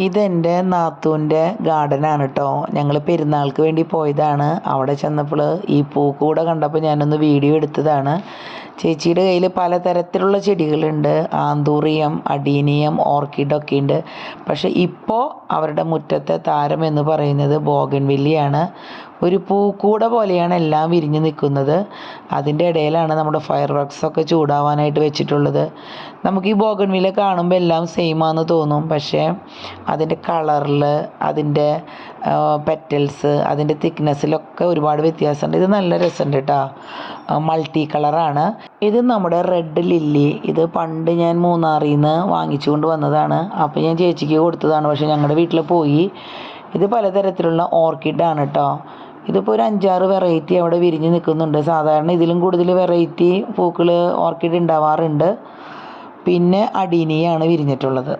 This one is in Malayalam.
ഇതെൻ്റെ നാത്തൂൻ്റെ ഗാർഡനാണ് കേട്ടോ. ഞങ്ങൾ പെരുന്നാൾക്ക് വേണ്ടി പോയതാണ്. അവിടെ ചെന്നപ്പോൾ ഈ പൂക്കൂടെ കണ്ടപ്പോൾ ഞാനൊന്ന് വീഡിയോ എടുത്തതാണ്. ചേച്ചിയുടെ കയ്യിൽ പലതരത്തിലുള്ള ചെടികളുണ്ട്. ആന്തൂറിയം, അഡീനിയം, ഓർക്കിഡൊക്കെ ഉണ്ട്. പക്ഷെ ഇപ്പോൾ അവരുടെ മുറ്റത്തെ താരം എന്ന് പറയുന്നത് ബോഗൺവില്ലയാണ്. ഒരു പൂക്കൂട പോലെയാണ് എല്ലാം വിരിഞ്ഞ് നിൽക്കുന്നത്. അതിൻ്റെ ഇടയിലാണ് നമ്മുടെ ഫയർ വർക്ക്സൊക്കെ ചൂടാവാനായിട്ട് വെച്ചിട്ടുള്ളത്. നമുക്ക് ഈ ബോഗൺവില്ല കാണുമ്പോൾ എല്ലാം സെയിം ആണെന്ന് തോന്നും. പക്ഷേ അതിൻ്റെ കളറിൽ, അതിൻ്റെ പെറ്റൽസ്, അതിൻ്റെ തിക്നെസ്സിലൊക്കെ ഒരുപാട് വ്യത്യാസമുണ്ട്. ഇത് നല്ല രസമുണ്ട് കേട്ടോ. മൾട്ടി കളറാണ്. ഇത് നമ്മുടെ റെഡ് ലില്ലി. ഇത് പണ്ട് ഞാൻ മൂന്നാറിൽ നിന്ന് വാങ്ങിച്ചു കൊണ്ട് വന്നതാണ്. അപ്പോൾ ഞാൻ ചേച്ചിക്ക് കൊടുത്തതാണ്. പക്ഷേ ഞങ്ങളുടെ വീട്ടിൽ പോയി. ഇത് പലതരത്തിലുള്ള ഓർക്കിഡാണ് കേട്ടോ. ഇതിപ്പോൾ ഒരു 5-6 വെറൈറ്റി അവിടെ വിരിഞ്ഞ് നിൽക്കുന്നുണ്ട്. സാധാരണ ഇതിലും കൂടുതൽ വെറൈറ്റി പൂക്കൾ ഓർക്കിഡ് ഉണ്ടാവാറുണ്ട്. പിന്നെ അഡീനിയാണ് വിരിഞ്ഞിട്ടുള്ളത്.